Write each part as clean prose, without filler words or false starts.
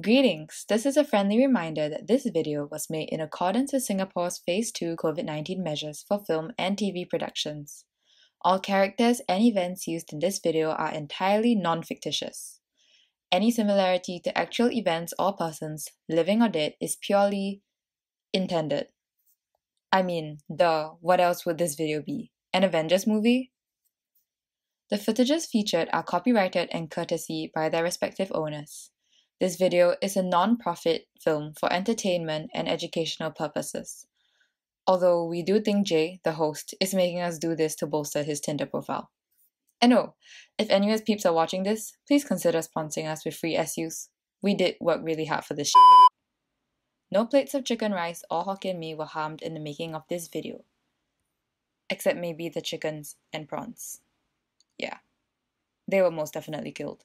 Greetings! This is a friendly reminder that this video was made in accordance with Singapore's Phase 2 COVID-19 measures for film and TV productions. All characters and events used in this video are entirely non-fictitious. Any similarity to actual events or persons, living or dead, is purely intended. I mean, duh, what else would this video be? An Avengers movie? The footages featured are copyrighted and courtesy by their respective owners. This video is a non-profit film for entertainment and educational purposes. Although we do think Jaye, the host, is making us do this to bolster his Tinder profile. And oh, if any US peeps are watching this, please consider sponsoring us with free SUs. We did work really hard for this shit. No plates of chicken rice or Hokkien mee were harmed in the making of this video. Except maybe the chickens and prawns. Yeah, they were most definitely killed.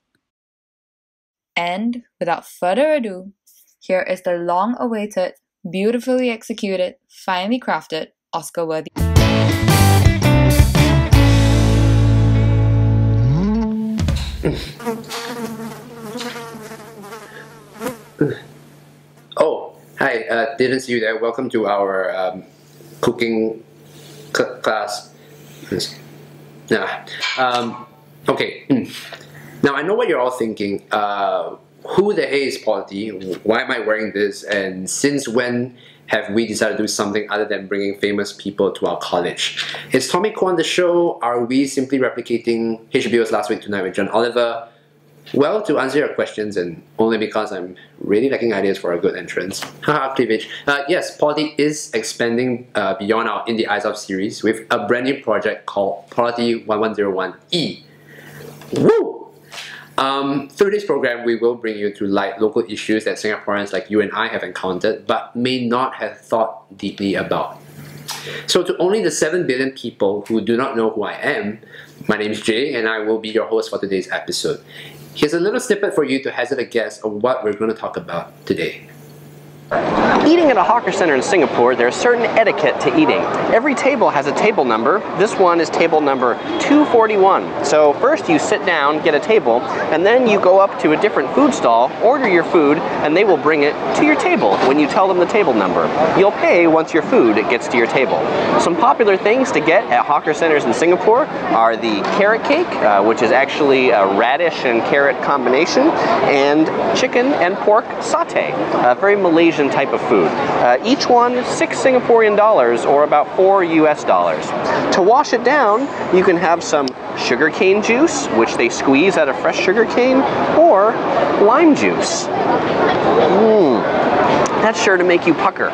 And without further ado, here is the long-awaited, beautifully executed, finely crafted, Oscar-worthy. Oh, hi, didn't see you there. Welcome to our cooking class. Okay. Now, I know what you're all thinking. Who the hey is Polity? Why am I wearing this? And since when have we decided to do something other than bringing famous people to our college? Is Tommy Kwan the show? Are we simply replicating HBO's Last Week Tonight with John Oliver? Well, to answer your questions, and only because I'm really lacking ideas for a good entrance. Haha, cleavage. Yes, Polity is expanding beyond our In the Eyes of series with a brand new project called Polity1101E. Woo! Through this program, we will bring you to light local issues that Singaporeans like you and I have encountered but may not have thought deeply about. So to only the 7 billion people who do not know who I am, my name is Jaye and I will be your host for today's episode. Here's a little snippet for you to hazard a guess of what we're going to talk about today. Eating at a hawker center in Singapore, there's certain etiquette to eating. Every table has a table number. This one is table number 241. So first you sit down, get a table, and then you go up to a different food stall, order your food, and they will bring it to your table when you tell them the table number. You'll pay once your food gets to your table. Some popular things to get at hawker centers in Singapore are the carrot cake, which is actually a radish and carrot combination, and chicken and pork satay, a very Malaysian type of food. Each one 6 Singaporean dollars or about 4 US dollars. To wash it down, you can have some sugarcane juice, which they squeeze out of fresh sugarcane, or lime juice. That's sure to make you pucker.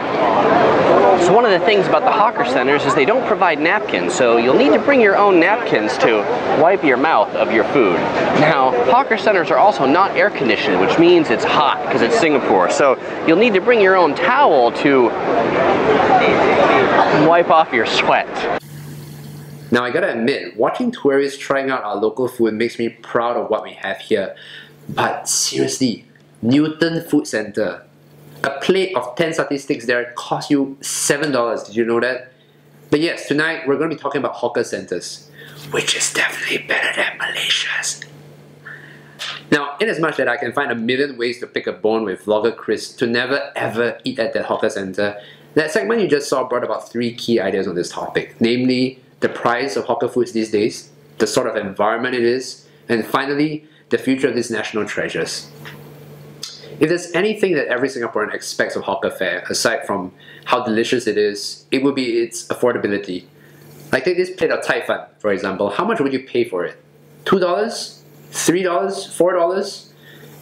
So one of the things about the hawker centers is they don't provide napkins, so you'll need to bring your own napkins to wipe your mouth of your food. Now, hawker centers are also not air conditioned, which means it's hot because it's Singapore. So you'll need to bring your own towel to wipe off your sweat. Now, I gotta admit, watching tourists trying out our local food makes me proud of what we have here. But seriously, Newton Food Centre. A plate of 10 satay sticks there costs you $7. Did you know that? But yes, tonight we're going to be talking about hawker centers, which is definitely better than Malaysia's. Now, in as much that I can find a million ways to pick a bone with vlogger Chris to never ever eat at that hawker center, that segment you just saw brought about 3 key ideas on this topic, namely the price of hawker foods these days, the sort of environment it is, and finally, the future of these national treasures. If there's anything that every Singaporean expects of hawker fare, aside from how delicious it is, it would be its affordability. Like take this plate of Thai fan, for example. How much would you pay for it? $2? $3? $4?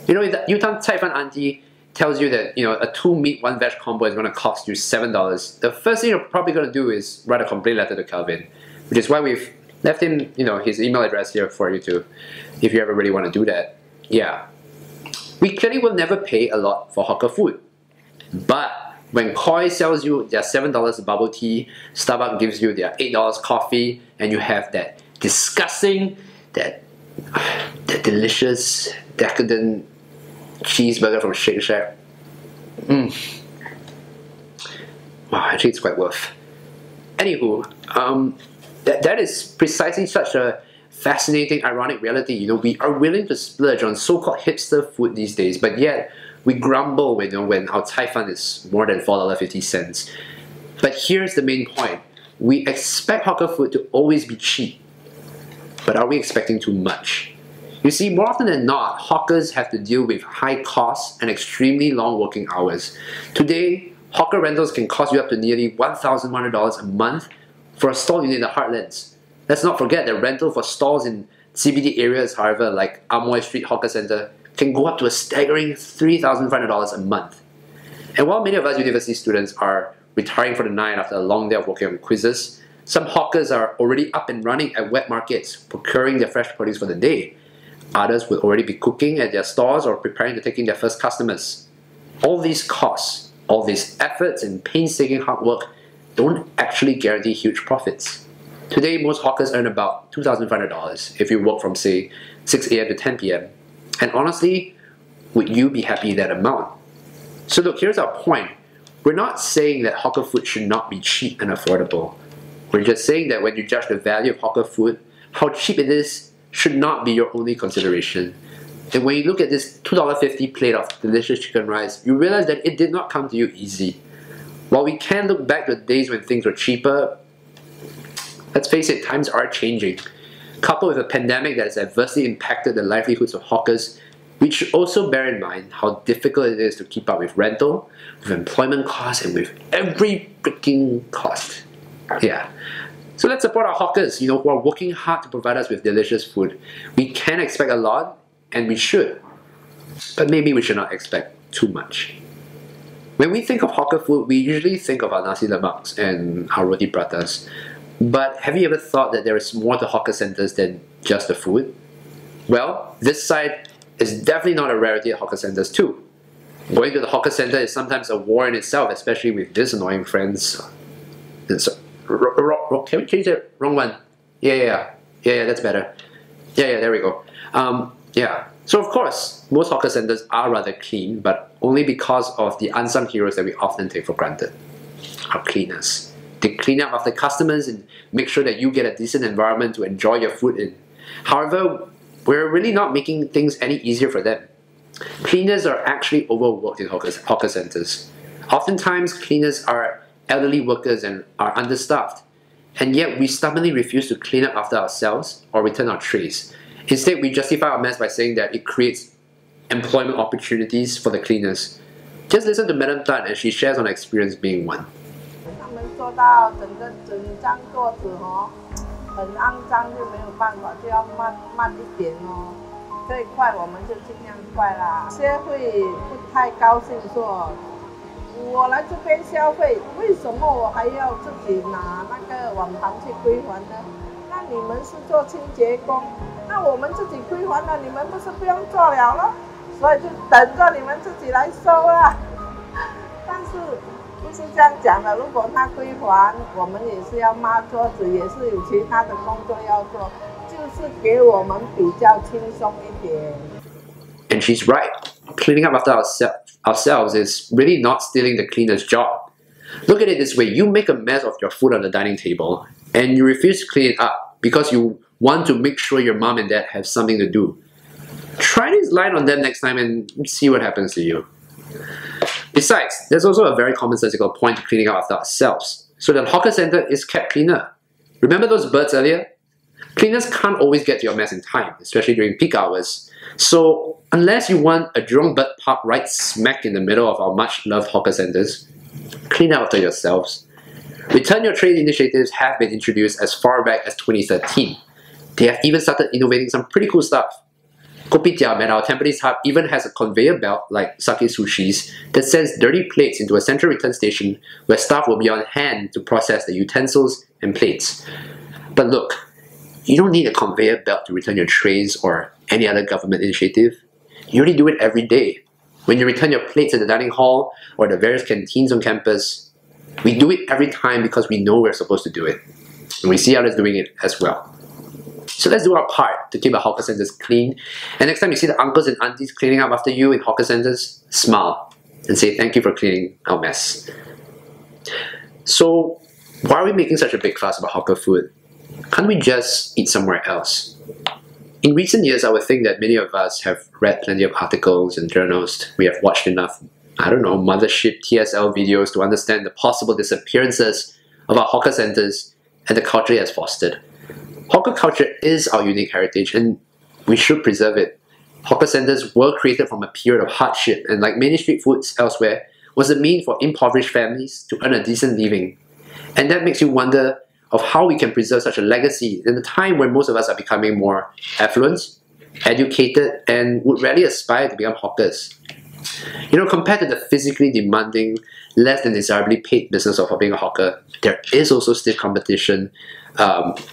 You know, if the Yutan Thai fan auntie tells you that, you know, a 2 meat, 1 veg combo is going to cost you $7, the first thing you're probably going to do is write a complaint letter to Calvin, which is why we've left him, you know, his email address here for you to, if you ever really want to do that. Yeah. We clearly will never pay a lot for hawker food. But when Koi sells you their $7 bubble tea, Starbucks gives you their $8 coffee, and you have that disgusting, that delicious, decadent cheeseburger from Shake Shack. Wow, actually it's quite worth. Anywho, that is precisely such a fascinating, ironic reality. You know, we are willing to splurge on so-called hipster food these days, but yet we grumble when our Cai Fan is more than $4.50. But here's the main point. We expect hawker food to always be cheap. But are we expecting too much? You see, more often than not, hawkers have to deal with high costs and extremely long working hours. Today, hawker rentals can cost you up to nearly $1,100 a month for a stall unit in the heartlands. Let's not forget that rental for stalls in CBD areas, however, like Amoy Street Hawker Centre, can go up to a staggering $3,500 a month. And while many of us university students are retiring for the night after a long day of working on quizzes, some hawkers are already up and running at wet markets, procuring their fresh produce for the day. Others will already be cooking at their stores or preparing to take in their first customers. All these costs, all these efforts and painstaking hard work don't actually guarantee huge profits. Today, most hawkers earn about $2,500 if you work from, say, 6 a.m. to 10 p.m. And honestly, would you be happy with that amount? So look, here's our point. We're not saying that hawker food should not be cheap and affordable. We're just saying that when you judge the value of hawker food, how cheap it is should not be your only consideration. And when you look at this $2.50 plate of delicious chicken rice, you realize that it did not come to you easy. While we can look back to the days when things were cheaper, let's face it, times are changing. Coupled with a pandemic that has adversely impacted the livelihoods of hawkers, we should also bear in mind how difficult it is to keep up with rental, with employment costs, and with every freaking cost. Yeah. So let's support our hawkers, who are working hard to provide us with delicious food. We can expect a lot, and we should. But maybe we should not expect too much. When we think of hawker food, we usually think of our nasi lemaks and our roti pratas. But have you ever thought that there is more to hawker centers than just the food? Well, this side is definitely not a rarity at hawker centers too. Going to the hawker center is sometimes a war in itself, especially with these annoying friends. Can we change that? Wrong one. Yeah, that's better. Yeah, there we go. Yeah. So of course, most hawker centers are rather clean, but only because of the unsung heroes that we often take for granted. Our cleaners. They clean up after customers and make sure that you get a decent environment to enjoy your food in. However, we're really not making things any easier for them. Cleaners are actually overworked in hawker centers. Oftentimes, cleaners are elderly workers and are understaffed, and yet we stubbornly refuse to clean up after ourselves or return our trays. Instead, we justify our mess by saying that it creates employment opportunities for the cleaners. Just listen to Madam Tan as she shares on her experience being one. 他们做到整张桌子很肮脏就没有办法，就要慢一点可以快我们就尽量快啦。有些会不太高兴说，我来这边消费，为什么我还要自己拿那个碗盘去归还呢？那你们是做清洁工，那我们自己归还了，你们不是不用做了咯？所以就等着你们自己来收啦。但是不是这样讲的，如果他归还，我们也是要抹桌子，也是有其他的工作要做，就是给我们比较轻松一点。And she's right. Cleaning up after ourselves is really not stealing the cleaner's job. Look at it this way. You make a mess of your food on the dining table and you refuse to clean it up because you want to make sure your mom and dad have something to do. Try this line on them next time and see what happens to you. Besides, there's also a very commonsensical point to cleaning up after ourselves, so that the hawker center is kept cleaner. Remember those birds earlier? Cleaners can't always get to your mess in time, especially during peak hours. So, unless you want a Jurong bird park right smack in the middle of our much-loved hawker centers, clean up after yourselves. Return Your Tray initiatives have been introduced as far back as 2013. They have even started innovating some pretty cool stuff. Kopitiam at our Tampines hub even has a conveyor belt like Sake Sushi's that sends dirty plates into a central return station where staff will be on hand to process the utensils and plates. But look, you don't need a conveyor belt to return your trays or any other government initiative. You already do it every day. When you return your plates at the dining hall or the various canteens on campus, we do it every time because we know we're supposed to do it. And we see others doing it as well. So let's do our part to keep our hawker centers clean. And next time you see the uncles and aunties cleaning up after you in hawker centers, smile and say thank you for cleaning our mess. So why are we making such a big fuss about hawker food? Can't we just eat somewhere else? In recent years, I would think that many of us have read plenty of articles and journals. We have watched enough, I don't know, mothership TSL videos to understand the possible disappearances of our hawker centers and the culture it has fostered. Hawker culture is our unique heritage and we should preserve it. Hawker centers were created from a period of hardship and, like many street foods elsewhere, was a means for impoverished families to earn a decent living. And that makes you wonder of how we can preserve such a legacy in a time when most of us are becoming more affluent, educated, and would rarely aspire to become hawkers. You know, compared to the physically demanding, less than desirably paid business of being a hawker, there is also stiff competition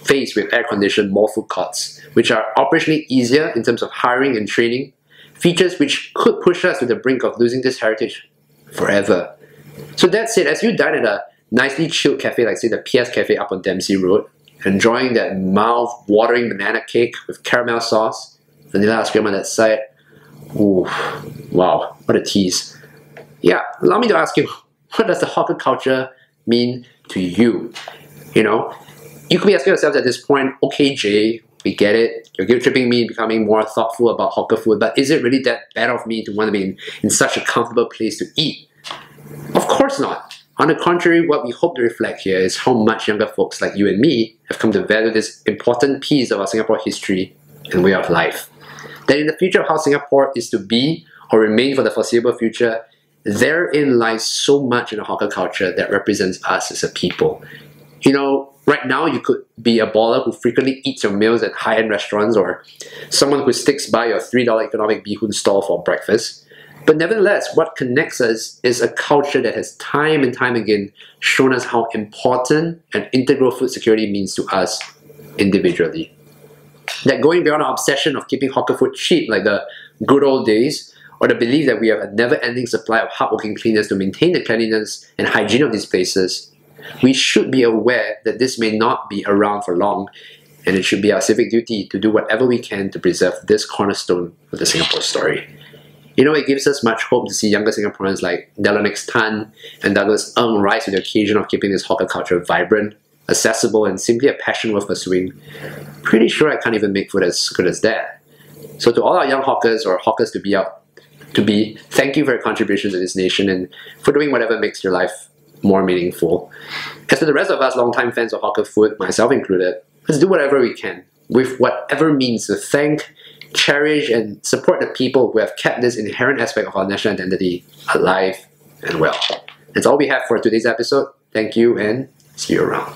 faced with air-conditioned mall food courts, which are operationally easier in terms of hiring and training, features which could push us to the brink of losing this heritage forever. So that said, as you dine at a nicely chilled cafe like say the PS Cafe up on Dempsey Road, enjoying that mouth-watering banana cake with caramel sauce, vanilla ice cream on that side, ooh, wow, what a tease. Yeah, allow me to ask you, what does the hawker culture mean to you? You know, you could be asking yourself at this point, okay Jay, we get it, you're guilt-tripping me becoming more thoughtful about hawker food, but is it really that bad of me to want to be in such a comfortable place to eat? Of course not. On the contrary, what we hope to reflect here is how much younger folks like you and me have come to value this important piece of our Singapore history and way of life. That in the future of how Singapore is to be or remain for the foreseeable future, therein lies so much in the hawker culture that represents us as a people. You know, right now you could be a baller who frequently eats your meals at high-end restaurants or someone who sticks by your $3 economic bee hoon stall for breakfast. But nevertheless, what connects us is a culture that has time and time again shown us how important and integral food security means to us individually. That going beyond our obsession of keeping hawker food cheap like the good old days, or the belief that we have a never-ending supply of hardworking cleaners to maintain the cleanliness and hygiene of these places, we should be aware that this may not be around for long, and it should be our civic duty to do whatever we can to preserve this cornerstone of the Singapore story. You know, it gives us much hope to see younger Singaporeans like Delonix Tan and Douglas Ng rise to the occasion of keeping this hawker culture vibrant, accessible, and simply a passion worth pursuing. Pretty sure I can't even make food as good as that. So to all our young hawkers or hawkers to be, thank you for your contributions to this nation and for doing whatever makes your life more meaningful. As to the rest of us longtime fans of hawker food, myself included, let's do whatever we can, with whatever means to thank, cherish, and support the people who have kept this inherent aspect of our national identity alive and well. That's all we have for today's episode. Thank you and see you around.